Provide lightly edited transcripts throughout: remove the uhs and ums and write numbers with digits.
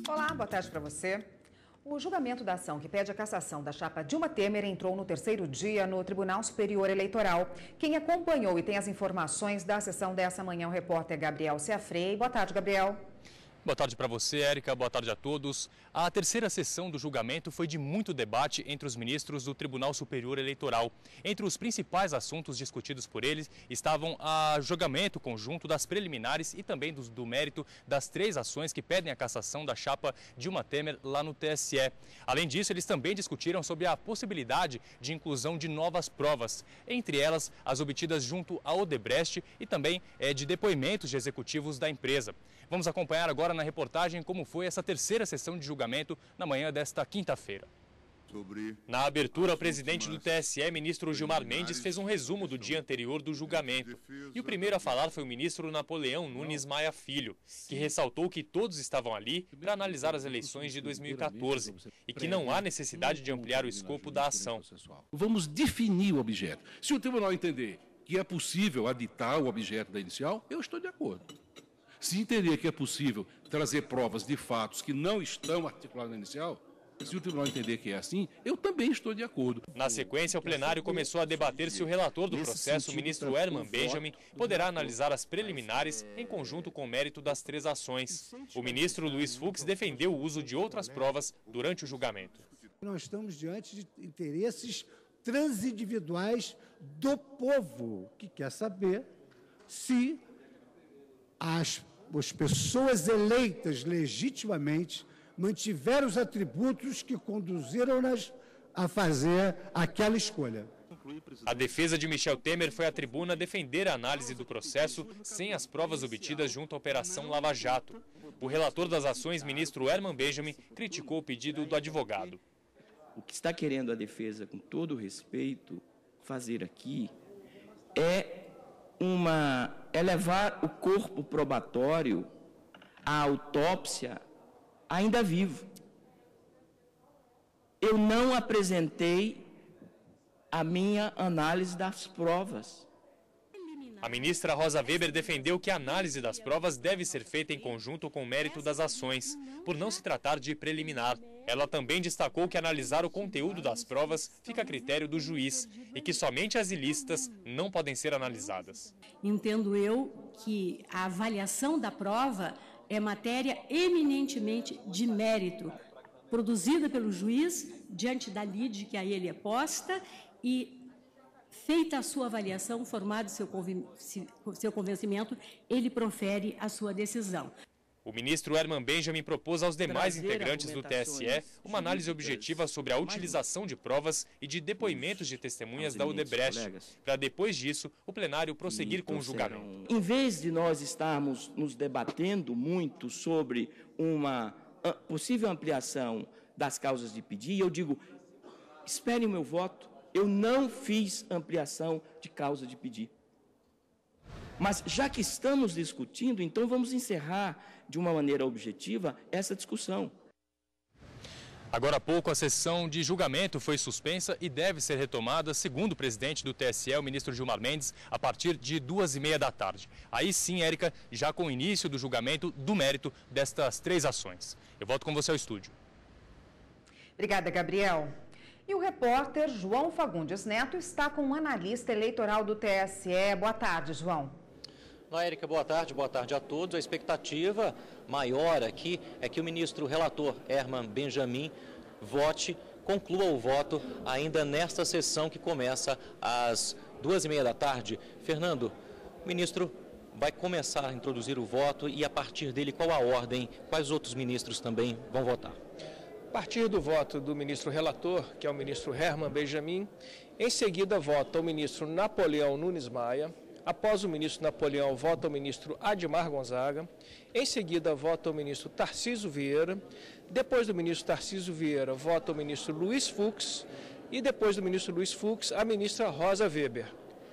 Olá, boa tarde para você. O julgamento da ação que pede a cassação da chapa Dilma Temer entrou no terceiro dia no Tribunal Superior Eleitoral. Quem acompanhou e tem as informações da sessão dessa manhã é o repórter Gabriel Ciafrei. Boa tarde, Gabriel. Boa tarde para você, Érica. Boa tarde a todos. A terceira sessão do julgamento foi de muito debate entre os ministros do Tribunal Superior Eleitoral. Entre os principais assuntos discutidos por eles estavam o julgamento conjunto das preliminares e também do mérito das 3 ações que pedem a cassação da chapa Dilma Temer lá no TSE. Além disso, eles também discutiram sobre a possibilidade de inclusão de novas provas, entre elas as obtidas junto à Odebrecht e também de depoimentos de executivos da empresa. Vamos acompanhar agora na reportagem como foi essa terceira sessão de julgamento na manhã desta quinta-feira. Na abertura, o presidente do TSE, ministro Gilmar Mendes, fez um resumo do dia anterior do julgamento. E o primeiro a falar foi o ministro Napoleão Nunes Maia Filho, que ressaltou que todos estavam ali para analisar as eleições de 2014 e que não há necessidade de ampliar o escopo da ação. Vamos definir o objeto. Se o tribunal entender que é possível aditar o objeto da inicial, eu estou de acordo. Se entender que é possível trazer provas de fatos que não estão articulados na inicial, se o tribunal entender que é assim, eu também estou de acordo. Na sequência, o plenário começou a debater se o relator do processo, o ministro Herman Benjamin, poderá analisar as preliminares em conjunto com o mérito das 3 ações. O ministro Luiz Fux defendeu o uso de outras provas durante o julgamento. Nós estamos diante de interesses transindividuais do povo, que quer saber se as pessoas eleitas legitimamente mantiveram os atributos que conduziram-nas a fazer aquela escolha. A defesa de Michel Temer foi à tribuna defender a análise do processo sem as provas obtidas junto à Operação Lava Jato. O relator das ações, ministro Herman Benjamin, criticou o pedido do advogado. O que está querendo a defesa, com todo o respeito, fazer aqui é levar o corpo probatório à autópsia ainda vivo. Eu não apresentei a minha análise das provas. A ministra Rosa Weber defendeu que a análise das provas deve ser feita em conjunto com o mérito das ações, por não se tratar de preliminar. Ela também destacou que analisar o conteúdo das provas fica a critério do juiz e que somente as ilícitas não podem ser analisadas. Entendo eu que a avaliação da prova é matéria eminentemente de mérito, produzida pelo juiz diante da lide que a ele é posta e, feita a sua avaliação, formado seu convencimento, ele profere a sua decisão. O ministro Herman Benjamin propôs aos demais integrantes do TSE uma análise objetiva sobre a utilização de provas e de depoimentos de testemunhas da Odebrecht, para depois disso o plenário prosseguir com o julgamento. Em vez de nós estarmos nos debatendo muito sobre uma possível ampliação das causas de pedir, eu digo, esperem o meu voto. Eu não fiz ampliação de causa de pedir. Mas, já que estamos discutindo, então vamos encerrar de uma maneira objetiva essa discussão. Agora há pouco, a sessão de julgamento foi suspensa e deve ser retomada, segundo o presidente do TSE, o ministro Gilmar Mendes, a partir de 2h30 da tarde. Aí sim, Érica, já com o início do julgamento do mérito destas 3 ações. Eu volto com você ao estúdio. Obrigada, Gabriel. E o repórter João Fagundes Neto está com um analista eleitoral do TSE. Boa tarde, João. Olá, Érica, boa tarde a todos. A expectativa maior aqui é que o ministro relator Herman Benjamin conclua o voto ainda nesta sessão que começa às 2h30 da tarde. Fernando, o ministro vai começar a introduzir o voto e a partir dele qual a ordem, quais outros ministros também vão votar? A partir do voto do ministro relator, que é o ministro Herman Benjamin, em seguida vota o ministro Napoleão Nunes Maia, após o ministro Napoleão vota o ministro Admar Gonzaga, em seguida vota o ministro Tarcísio Vieira, depois do ministro Tarcísio Vieira vota o ministro Luiz Fux e depois do ministro Luiz Fux a ministra Rosa Weber.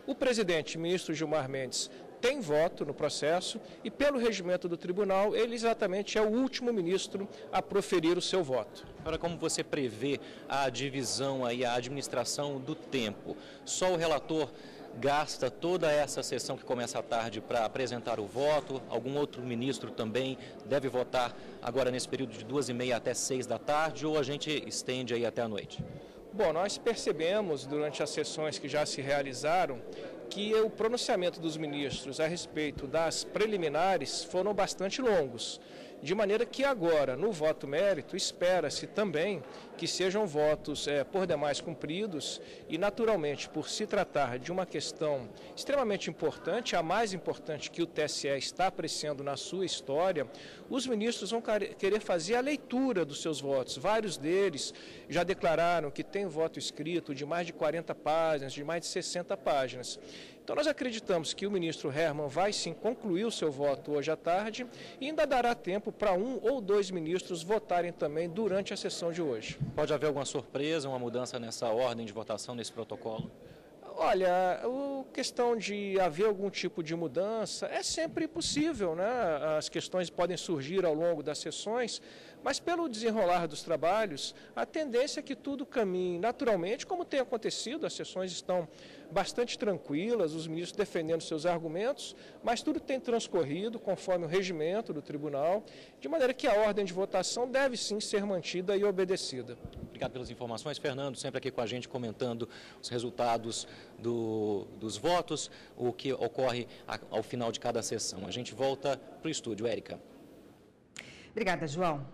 O presidente, ministro Gilmar Mendes, tem voto no processo e, pelo regimento do tribunal, ele exatamente é o último ministro a proferir o seu voto. Agora, como você prevê a divisão e a administração do tempo? Só o relator gasta toda essa sessão que começa à tarde para apresentar o voto. Algum outro ministro também deve votar agora nesse período de 2h30 até 6 da tarde, ou a gente estende aí até a noite? Bom, nós percebemos durante as sessões que já se realizaram que o pronunciamento dos ministros a respeito das preliminares foram bastante longos. De maneira que agora, no voto mérito, espera-se também que sejam votos por demais cumpridos e, naturalmente, por se tratar de uma questão extremamente importante, a mais importante que o TSE está apreciando na sua história, os ministros vão querer fazer a leitura dos seus votos. Vários deles já declararam que tem voto escrito de mais de 40 páginas, de mais de 60 páginas. Então, nós acreditamos que o ministro Herman vai sim concluir o seu voto hoje à tarde e ainda dará tempo para 1 ou 2 ministros votarem também durante a sessão de hoje. Pode haver alguma surpresa, uma mudança nessa ordem de votação, nesse protocolo? Olha, a questão de haver algum tipo de mudança é sempre possível, né? As questões podem surgir ao longo das sessões, mas pelo desenrolar dos trabalhos, a tendência é que tudo caminhe naturalmente, como tem acontecido. As sessões estão bastante tranquilas, os ministros defendendo seus argumentos, mas tudo tem transcorrido conforme o regimento do tribunal, de maneira que a ordem de votação deve sim ser mantida e obedecida. Obrigado pelas informações, Fernando, sempre aqui com a gente comentando os resultados dos votos, o que ocorre ao final de cada sessão. A gente volta para o estúdio, Érica. Obrigada, João.